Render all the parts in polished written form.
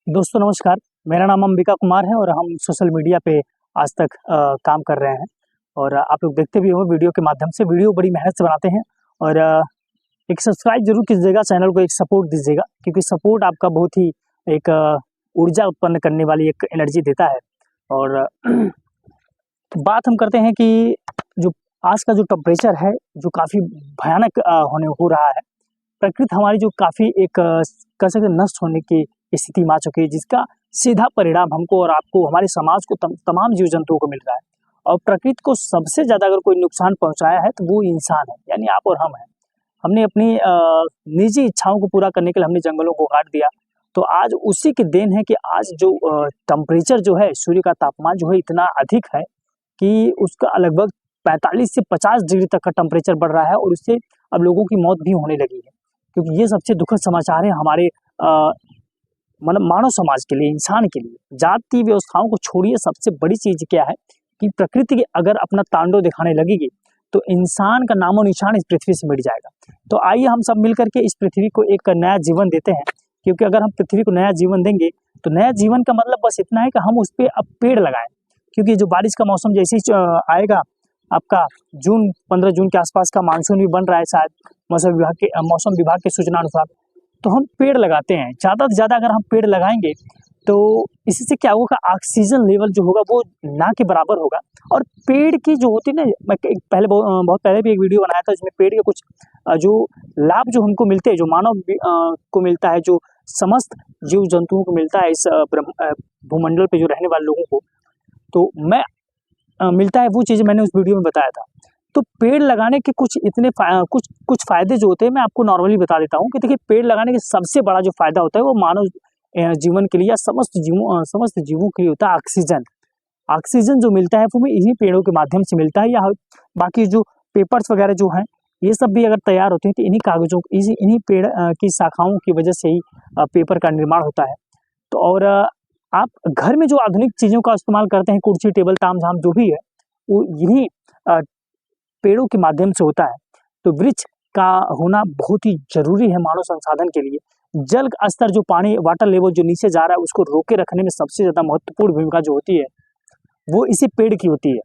दोस्तों नमस्कार। मेरा नाम अंबिका कुमार है और हम सोशल मीडिया पे आज तक काम कर रहे हैं और आप लोग देखते भी हो वीडियो के माध्यम से। वीडियो बड़ी मेहनत से बनाते हैं और एक सब्सक्राइब जरूर कीजिएगा, चैनल को एक सपोर्ट दीजिएगा, क्योंकि सपोर्ट आपका बहुत ही एक ऊर्जा उत्पन्न करने वाली एक एनर्जी देता है। और बात हम करते हैं कि जो आज का जो टेम्परेचर है जो काफ़ी भयानक होने हो रहा है। प्रकृति हमारी जो काफ़ी एक कह सकते हैं नष्ट होने की स्थिति में आ चुकी है, जिसका सीधा परिणाम हमको और आपको, हमारे समाज को, तमाम जीव जंतुओं को मिल रहा है। और प्रकृति को सबसे ज़्यादा अगर कोई नुकसान पहुंचाया है तो वो इंसान है, यानी आप और हम हैं। हमने अपनी निजी इच्छाओं को पूरा करने के लिए हमने जंगलों को काट दिया। तो आज उसी की देन है कि आज जो टेम्परेचर जो है, सूर्य का तापमान जो है इतना अधिक है कि उसका लगभग 45 से 50 डिग्री तक का टेम्परेचर बढ़ रहा है और उससे अब लोगों की मौत भी होने लगी है। क्योंकि ये सबसे दुखद समाचार है हमारे मतलब मानव समाज के लिए, इंसान के लिए। जाति व्यवस्थाओं को छोड़िए, सबसे बड़ी चीज क्या है कि प्रकृति अगर अपना तांडव दिखाने लगेगी तो इंसान का नामो निशान इस पृथ्वी से मिट जाएगा। तो आइए हम सब मिलकर के इस पृथ्वी को एक नया जीवन देते हैं, क्योंकि अगर हम पृथ्वी को नया जीवन देंगे तो नया जीवन का मतलब बस इतना है कि हम उस पर अब पेड़ लगाएं। क्योंकि जो बारिश का मौसम जैसे ही आएगा, आपका 15 जून के आसपास का मानसून भी बन रहा है शायद, मौसम विभाग के सूचना अनुसार। तो हम पेड़ लगाते हैं, ज़्यादा से ज़्यादा अगर हम पेड़ लगाएंगे तो इसी से क्या होगा, ऑक्सीजन लेवल जो होगा वो ना के बराबर होगा। और पेड़ की जो होती है ना, मैं बहुत पहले भी एक वीडियो बनाया था जिसमें पेड़ के कुछ जो लाभ जो हमको मिलते हैं, जो मानव को मिलता है, जो समस्त जीव जंतुओं को मिलता है, इस भूमंडल पे जो रहने वाले लोगों को, तो मैं मिलता है, वो चीज़ें मैंने उस वीडियो में बताया था। तो पेड़ लगाने के कुछ इतने कुछ फ़ायदे जो होते हैं मैं आपको नॉर्मली बता देता हूँ कि देखिए, पेड़ लगाने के सबसे बड़ा जो फ़ायदा होता है वो मानव जीवन के लिए या समस्त जीवों के लिए होता है ऑक्सीजन। ऑक्सीजन जो मिलता है वो हमें इन्हीं पेड़ों के माध्यम से मिलता है, या बाकी जो पेपर्स वगैरह जो हैं ये सब भी अगर तैयार होते हैं तो इन्हीं कागज़ों, इन्हीं पेड़ की शाखाओं की वजह से ही पेपर का निर्माण होता है। तो और आप घर में जो आधुनिक चीज़ों का इस्तेमाल करते हैं, कुर्सी टेबल ताम-झाम जो भी है, वो यही पेड़ों के माध्यम से होता है। तो वृक्ष का होना बहुत ही ज़रूरी है मानव संसाधन के लिए। जल का स्तर, जो पानी वाटर लेवल जो नीचे जा रहा है उसको रोके रखने में सबसे ज़्यादा महत्वपूर्ण भूमिका जो होती है वो इसी पेड़ की होती है।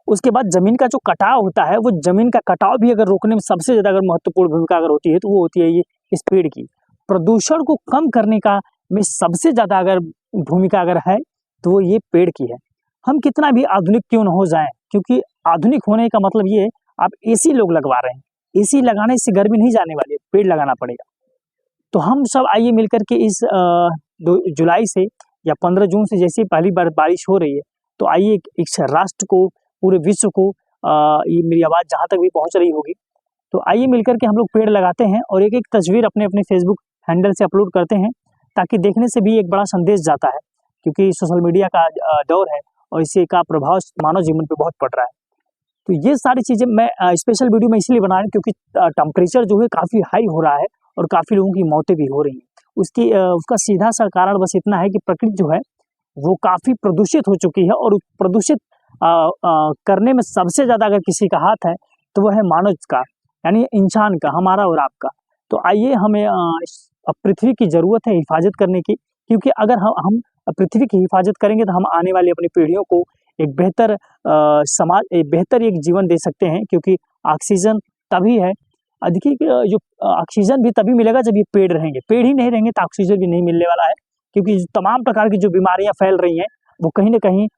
उसके बाद ज़मीन का जो कटाव होता है, वो ज़मीन का कटाव भी अगर रोकने में सबसे ज़्यादा अगर महत्वपूर्ण भूमिका अगर होती है तो वो होती है ये इस पेड़ की। प्रदूषण को कम करने का में सबसे ज़्यादा अगर भूमिका अगर है तो वो ये पेड़ की है। हम कितना भी आधुनिक क्यों न हो जाएं, क्योंकि आधुनिक होने का मतलब ये है, आप एसी लोग लगवा रहे हैं, एसी लगाने से गर्मी नहीं जाने वाली है, पेड़ लगाना पड़ेगा। तो हम सब आइए मिलकर के इस 2 जुलाई से या 15 जून से जैसे पहली बार बारिश हो रही है, तो आइए इस राष्ट्र को, पूरे विश्व को, ये मेरी आवाज़ जहाँ तक भी पहुँच रही होगी, तो आइए मिलकर के हम लोग पेड़ लगाते हैं और एक-एक तस्वीर अपने-अपने फेसबुक हैंडल से अपलोड करते हैं, ताकि देखने से भी एक बड़ा संदेश जाता है। क्योंकि सोशल मीडिया का दौर है और इसी का प्रभाव मानव जीवन पे बहुत पड़ रहा है। तो ये सारी चीज़ें मैं स्पेशल वीडियो में इसलिए बना रहा हूँ क्योंकि टेम्परेचर जो है काफ़ी हाई हो रहा है और काफ़ी लोगों की मौतें भी हो रही हैं। उसका सीधा सा कारण बस इतना है कि प्रकृति जो है वो काफ़ी प्रदूषित हो चुकी है, और प्रदूषित करने में सबसे ज़्यादा अगर किसी का हाथ है तो वो है मानव का, यानी इंसान का, हमारा और आपका। तो आइए, हमें पृथ्वी की ज़रूरत है हिफाजत करने की, क्योंकि अगर हम पृथ्वी की हिफाजत करेंगे तो हम आने वाली अपनी पीढ़ियों को एक बेहतर एक बेहतर एक जीवन दे सकते हैं। क्योंकि ऑक्सीजन तभी है, अधिक जो ऑक्सीजन भी तभी मिलेगा जब ये पेड़ रहेंगे। पेड़ ही नहीं रहेंगे तो ऑक्सीजन भी नहीं मिलने वाला है, क्योंकि तमाम प्रकार की जो बीमारियां फैल रही हैं वो कहीं ना कहीं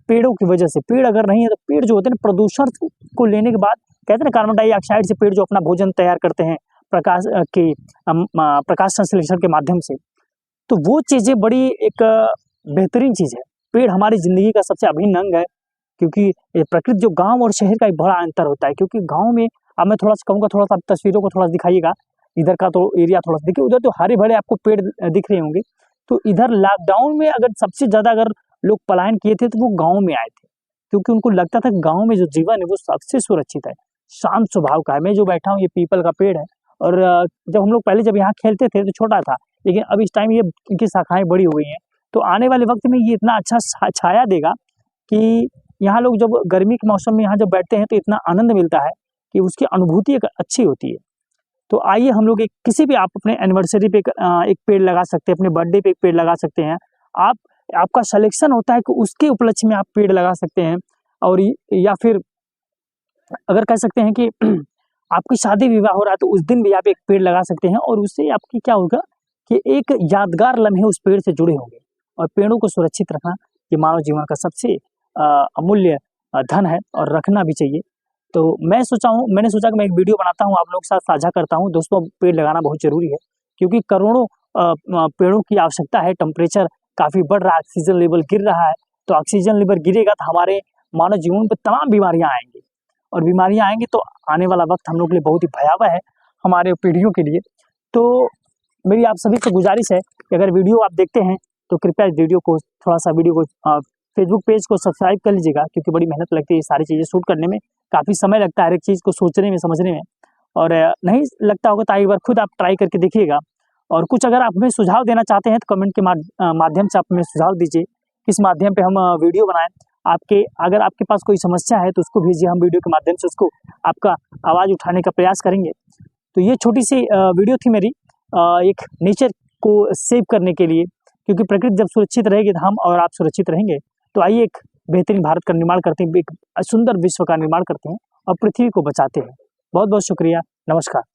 पेड़ों की वजह से। पेड़ अगर नहीं है तो पेड़ जो होते हैं प्रदूषण को लेने के बाद, कहते हैं ना, कार्बन डाइऑक्साइड से पेड़ जो अपना भोजन तैयार करते हैं प्रकाश संश्लेषण के माध्यम से, तो वो चीज़ें बड़ी एक बेहतरीन चीज़ है। पेड़ हमारी ज़िंदगी का सबसे अभिन्न अंग है, क्योंकि ये प्रकृति जो गाँव और शहर का एक बड़ा अंतर होता है। क्योंकि गाँव में, अब मैं थोड़ा-सा कहूँगा, थोड़ा-सा तस्वीरों को थोड़ा दिखाइएगा, इधर का तो एरिया थोड़ा-सा देखिए, उधर तो हरे-भरे आपको पेड़ दिख रहे होंगे। तो इधर लॉकडाउन में अगर सबसे ज़्यादा अगर लोग पलायन किए थे तो वो गाँव में आए थे, क्योंकि उनको लगता था गाँव में जो जीवन है वो सबसे सुरक्षित है, शांत स्वभाव का है। मैं जो बैठा हूँ ये पीपल का पेड़ है, और जब हम लोग पहले जब यहाँ खेलते थे तो छोटा था, लेकिन अब इस टाइम ये इनकी शाखाएँ बड़ी हो गई हैं। तो आने वाले वक़्त में ये इतना अच्छा छाया देगा कि यहाँ लोग जब गर्मी के मौसम में यहाँ जब बैठते हैं तो इतना आनंद मिलता है कि उसकी अनुभूति एक अच्छी होती है। तो आइए हम लोग एक किसी भी आप अपने एनिवर्सरी पे एक पेड़ लगा सकते हैं, अपने बर्थडे पे एक पेड़ लगा सकते हैं। आप आपका सिलेक्शन होता है कि उसके उपलक्ष्य में आप पेड़ लगा सकते हैं। और या फिर अगर कह सकते हैं कि आपकी शादी विवाह हो रहा है तो उस दिन भी आप एक पेड़ लगा सकते हैं, और उससे आपकी क्या होगा कि एक यादगार लम्हे उस पेड़ से जुड़े होंगे। और पेड़ों को सुरक्षित रखना ये मानव जीवन का सबसे अमूल्य धन है, और रखना भी चाहिए। तो मैंने सोचा कि मैं एक वीडियो बनाता हूँ, आप लोगों के साथ साझा करता हूँ। दोस्तों, पेड़ लगाना बहुत ज़रूरी है, क्योंकि करोड़ों पेड़ों की आवश्यकता है। टेम्परेचर काफ़ी बढ़ रहा है, ऑक्सीजन लेवल गिर रहा है, तो ऑक्सीजन लेवल गिरेगा तो हमारे मानव जीवन पर तमाम बीमारियाँ आएँगी, और बीमारियाँ आएँगी तो आने वाला वक्त हम लोग के लिए बहुत ही भयावह है, हमारे पीढ़ियों के लिए। तो मेरी आप सभी से गुजारिश है कि अगर वीडियो आप देखते हैं तो कृपया वीडियो को फेसबुक पेज को सब्सक्राइब कर लीजिएगा, क्योंकि बड़ी मेहनत लगती है ये सारी चीज़ें शूट करने में, काफ़ी समय लगता है हर एक चीज़ को सोचने में, समझने में। और नहीं लगता होगा तो एक बार खुद आप ट्राई करके देखिएगा। और कुछ अगर आप हमें सुझाव देना चाहते हैं तो कमेंट के माध्यम से आप हमें सुझाव दीजिए, किस माध्यम पे हम वीडियो बनाएं। अगर आपके पास कोई समस्या है तो उसको भेजिए, हम वीडियो के माध्यम से उसको आपका आवाज़ उठाने का प्रयास करेंगे। तो ये छोटी सी वीडियो थी मेरी एक नेचर को सेव करने के लिए, क्योंकि प्रकृति जब सुरक्षित रहेगी तो हम और आप सुरक्षित रहेंगे। तो आइए एक बेहतरीन भारत का निर्माण करते हैं, एक सुंदर विश्व का निर्माण करते हैं और पृथ्वी को बचाते हैं। बहुत बहुत शुक्रिया, नमस्कार।